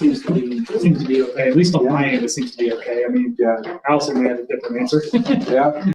seems to be okay. At least on my end, it seems to be okay. I mean, Allison may have a different answer. Yeah.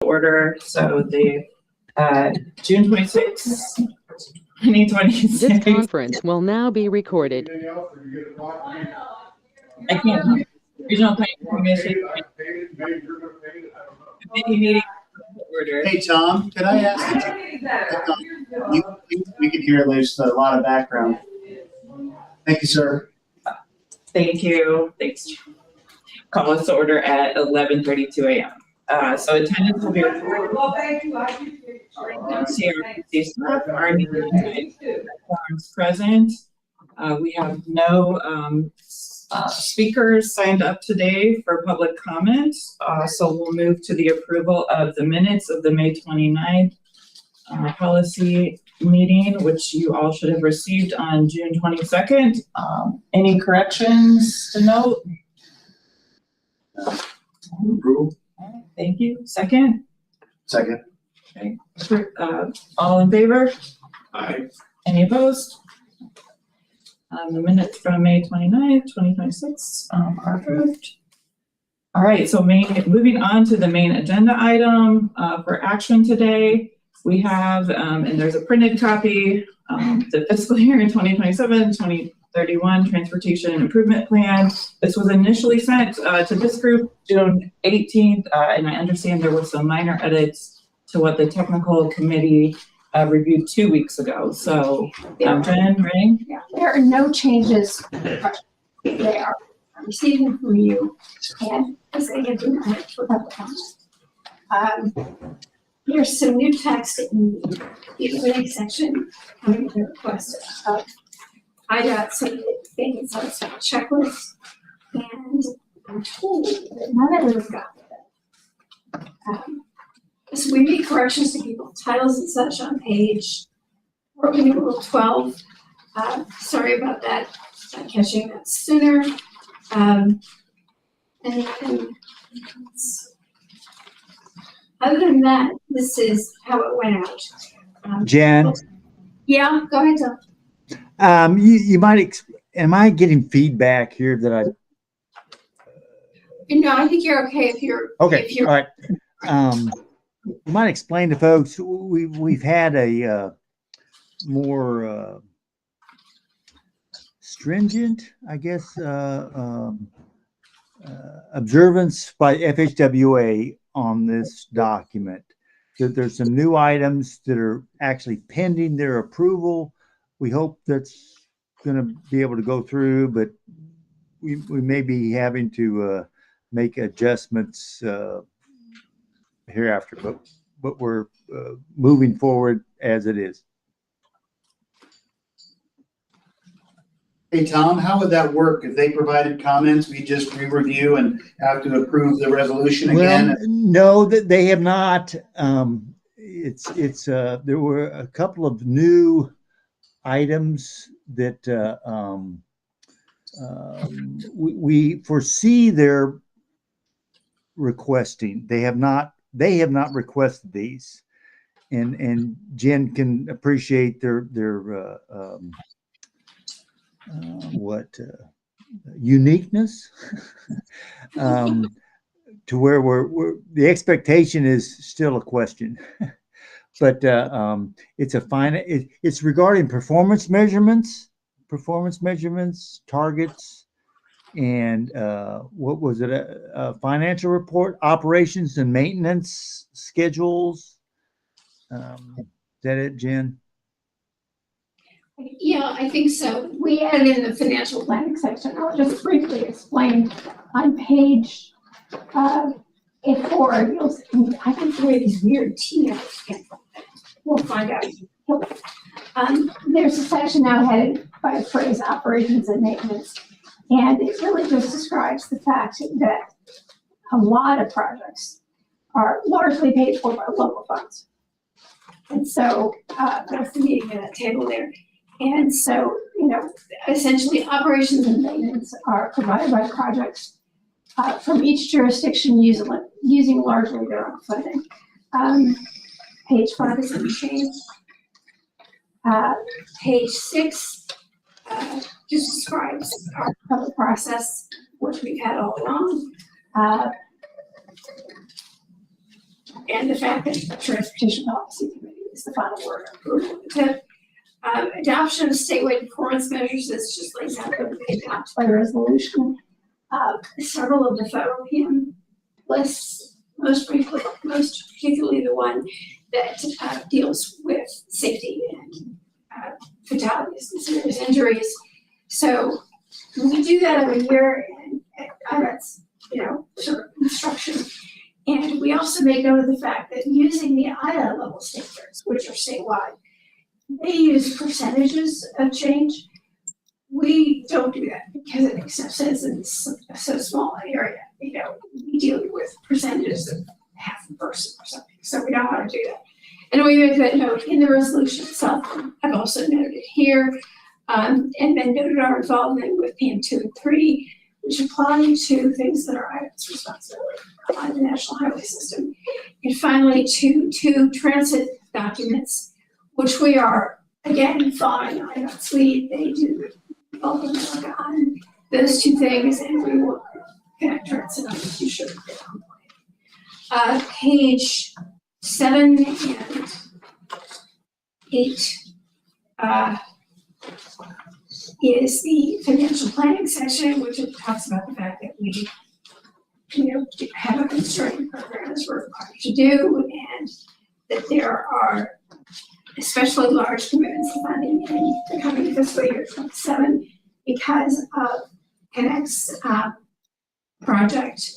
Order. So the June 26th, 2026. This conference will now be recorded. I can't. Regional Planning Commission committee meeting order. Hey, Tom, can I ask you? We can hear there's a lot of background. Thank you, sir. Thank you. Thanks. Call us to order at 11:32 a.m. So attendance will be recorded. MCRPC staff are present. We have no speakers signed up today for public comment. So we'll move to the approval of the minutes of the May 29th policy meeting, which you all should have received on June 22nd. Any corrections to note? Approval. Thank you. Second? Second. Okay. All in favor? Aye. Any opposed? The minutes from May 29th, 2026 are approved. All right, so moving on to the main agenda item for action today. We have, and there's a printed copy, the fiscal year in 2027-2031 Transportation Improvement Plan. This was initially sent to this group June 18th, and I understand there were some minor edits to what the technical committee reviewed 2 weeks ago. So, Jen, Ray? Yeah, there are no changes. They are receiving from you, and as they have been for public comment. Here's some new text in the Q&A section coming to the request. I got some things on some checklists none of it was got. So we made corrections to people's titles and such on page, working rule 12. Sorry about that, not catching that sooner. And then, other than that, this is how it went out. Jen, Yeah, go ahead, Tom. you might, am I getting feedback here that I, No, I think you're okay if you're. okay, If you're, all right. You might explain to folks, we've had a more stringent, I guess, observance by FHWA on this document. There's some new items that are actually pending their approval. We hope that's going to be able to go through, but we may be having to make adjustments hereafter, but we're moving forward as it is. Hey, Tom, how would that work? If they provided comments, we just re-review and have to approve the resolution again? Well, no, that they have not. It's there were a couple of new items that we foresee their requesting. They have not requested these, and Jen can appreciate their uniqueness to where we're the expectation is still a question, but it's a fine. It's regarding performance measurements, targets, and what was it? A financial report, operations and maintenance schedules. Is that it, Jen? yeah, I think so. We added in the financial planning section. I'll just briefly explain on page A4. You'll see, I can throw these weird T notes. We'll find out. There's a section now headed by the phrase operations and maintenance. And it really just describes the fact that a lot of projects are largely paid for by local funds. And so that's the meeting minute table there. And so, essentially operations and maintenance are provided by projects from each jurisdiction using largely their own funding. Page 5 is unchanged. Page 6 just describes our public process, which we've had all along. And the fact that the Transportation Policy Committee is the final word on approval of the TIP. Adoption of statewide performance measures is just lays out that we adopt by resolution. Several of the federal PM lists, most particularly the one that deals with safety and fatalities and serious injuries. So we do that every year, and that's sort of instruction. And we also make note of the fact that using the IDA level standards, which are statewide, they use percentages of change. We don't do that because it makes no sense in so small an area. We deal with percentages of half a person or something. So we don't want to do that. And we make that note in the resolution itself. I've also noted it here, and then noted our involvement with PM2 and 3, which apply to things that are IDA's responsibility on the National Highway System. And finally, two transit documents, which we are, again, following IDOT's lead. They do bulk and work on those two things, and we will connect transit on the future. Page 7 and 8 is the financial planning section, which talks about the fact that we have a constrained program as we're required to do, and that there are especially large commitments of funding in the coming fiscal year 27 because of Connect's project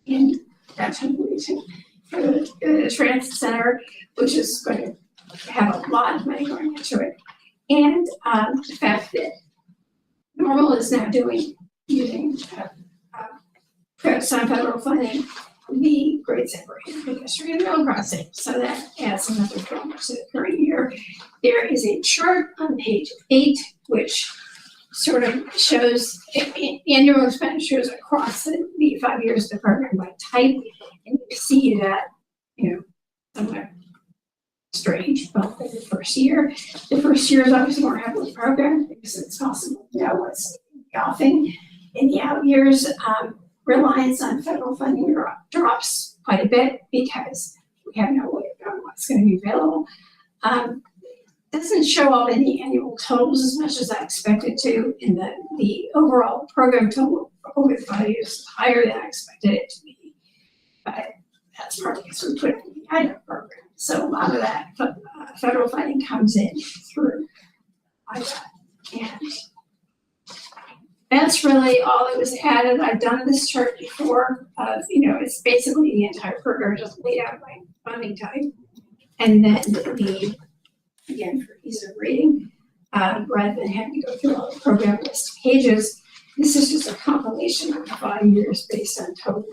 in downtown Bloomington for the transit center, which is going to have a lot of money going into it. And the fact that Normal is now using some federal funding, the grade separation pedestrian rail crossing. So that adds another $1 to the current year. There is a chart on page 8, which sort of shows annual expenditures across the 5 years of the program by type. And you see that, somewhat strange, but for the first year. The first year is obviously more heavily programmed because it's possible to know what's golfing. In the out years, reliance on federal funding drops quite a bit because we have no way of knowing what's going to be available. Doesn't show up in the annual totals as much as I expected to. In the overall program total over the 5 years is higher than I expected it to be. But that's partly because we put it in the item program. So a lot of that federal funding comes in through IDOT. And that's really all that was added. I've done this chart before. It's basically the entire program just laid out by funding type. And then again, for ease of reading, rather than having to go through all the program list pages, this is just a compilation of 5 years based on total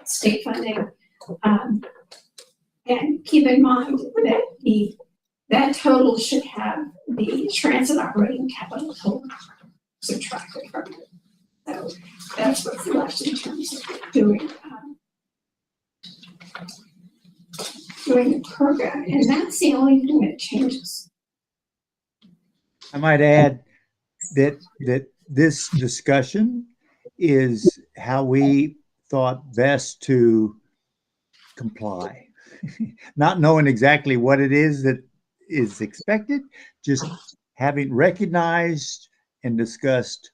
state funding. And keep in mind that that total should have the transit operating capital total subtracted from it. So that's what's left in terms of doing the program. And that's the only thing that changes. I might add that this discussion is how we thought best to comply. Not knowing exactly what it is that is expected, just having recognized and discussed.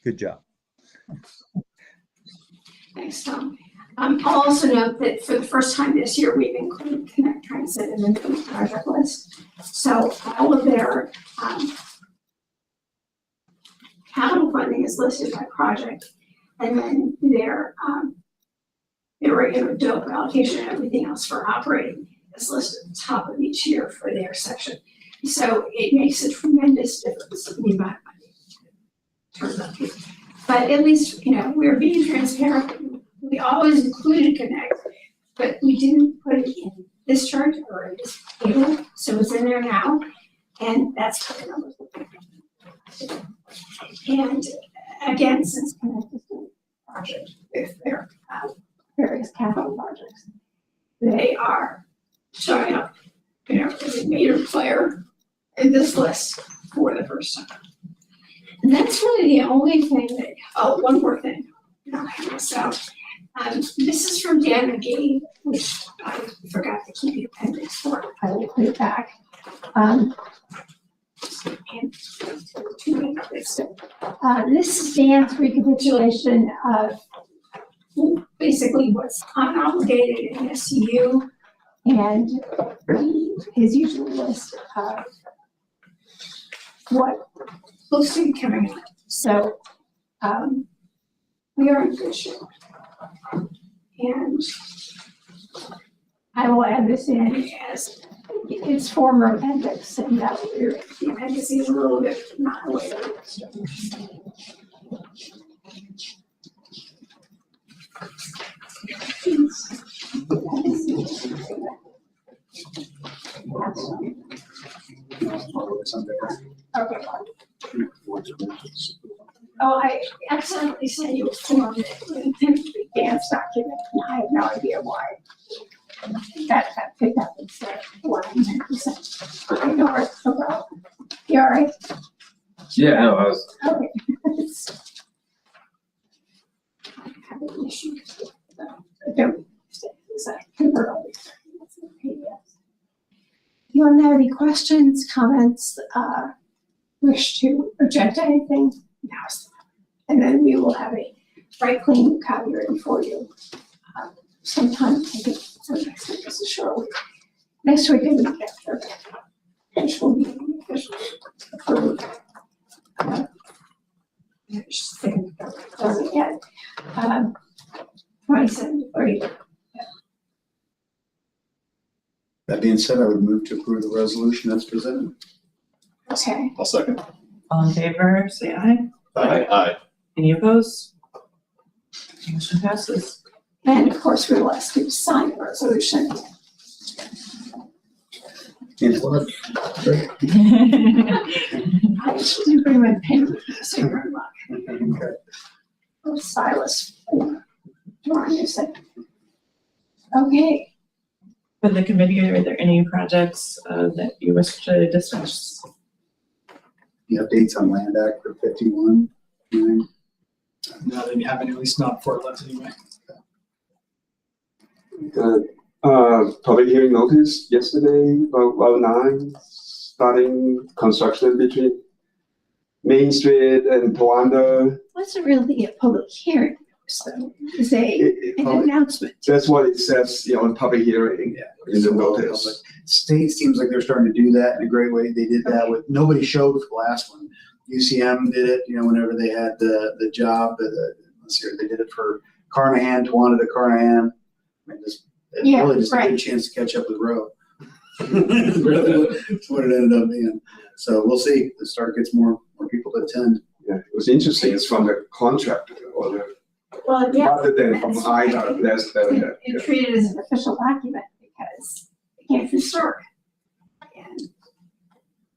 Good job. Thanks, Tom. I'll also note that for the first time this year, we've included Connect Transit in the new project list. So all of their capital funding is listed by project, and then their regular dope allocation and everything else for operating is listed at the top of each year for their section. So it makes a tremendous difference in the amount of money it turns out to. But at least, we're being transparent. We always included Connect, but we didn't put it in this chart or in this table, so it's in there now, and that's how the numbers look. And again, since Connect is a project with their various capital projects, they are showing up, as a major player in this list for the first time. And that's really the only thing that, one more thing. So this is from Dan McGee, which I forgot to keep the appendix for. I will put it back. This is Dan's recapitulation of basically what's unobligated in SCU and his usual list of what looks to be coming up. So we are in good shape. And I will add this in as its former appendix, and that the appendix is a little bit not the way that it was. Okay. Oh, I accidentally sent you a form that Dan's document, and I have no idea why. That picked up instead of 100%. I know it's no problem. You all right? Yeah, no, I was. Okay. I have an issue. I don't understand this. I convert all these documents into PDFs. If you want to have any questions, comments, wish to object to anything, now's the time. And then we will have a bright, clean copy ready for you. Sometime, I think, for next week, this is short week. Next week, and the week after, which will be officially approved. Just think about it yet. 27, 30. That being said, I would move to approve the resolution as presented. Okay. I'll second. All in favor, say aye. Aye. Any opposed? Motion passes. And of course, we will ask you to sign the resolution. And what? I didn't bring my pen, so you're in luck. Okay. Oh, Silas. Drawing this in. Okay, For the committee, are there any projects that you wish to discuss? The updates on Land Act for 51. No, they haven't, at least not for us anyway. Public hearing notice yesterday, about 9, starting construction between Main Street and Towanda. wasn't really a public hearing, so it's an announcement. That's what it says, on public hearing in the notice. State seems like they're starting to do that in a great way. They did that with, nobody showed for the last one. UCM did it, whenever they had the job, let's see, they did it for Carnahan, Towanda to Carnahan. I mean, it's Yeah, really just a right. good chance to catch up with Roe. Really, that's what it ended up being. So we'll see. The start gets more people to attend. Yeah, it was interesting. It's from the contractor or the, Well, yeah. rather than from that's IDA. right. That's better. You treat it as an official document because it can't be historic. And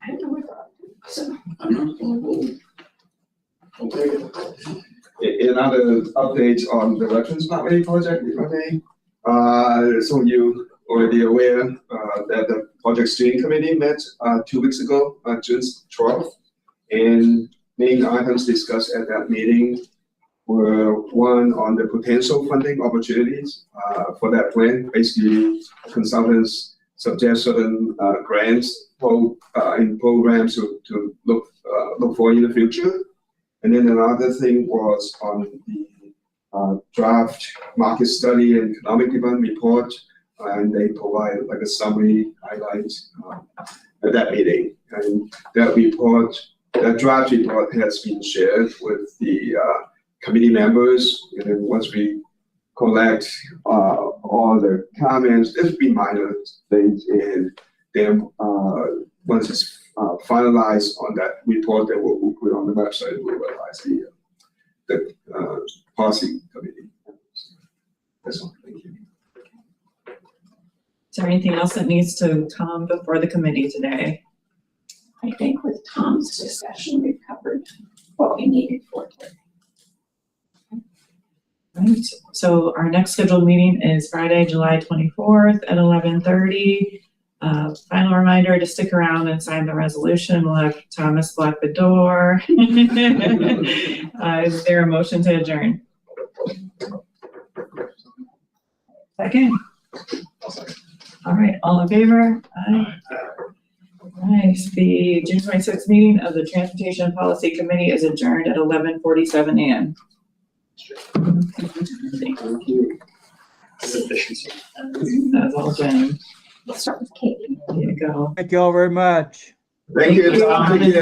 I don't know what they're up to, so. I don't know. We'll take it. Another update on the Veterans Mountain project, if I may. So you already aware that the project steering committee met 2 weeks ago, June 12th. And main items discussed at that meeting were one on the potential funding opportunities for that plan. Basically, consultants suggest certain grants in programs to look for in the future. And then another thing was on the draft market study and economic development report, and they provide like a summary highlight at that meeting. And that report, that draft report has been shared with the committee members. And then once we collect all the comments, there's been minor things, and then once it's finalized on that report that we'll put on the website, we'll realize the policy committee. That's all. Thank you. Is there anything else that needs to come before the committee today? I think with Tom's discussion, we've covered what we needed for today. Right, so our next scheduled meeting is Friday, July 24th at 11:30. Final reminder to stick around and sign the resolution. We'll have Thomas block the door. Is there a motion to adjourn? Second? All right, all in favor? Aye. Nice. The June 26th meeting of the Transportation Policy Committee is adjourned at 11:47 a.m. Thank you. Efficiency. That's all done. Let's start with Katie. There you go. Thank you all very much. Thank you, Tom. Thank you.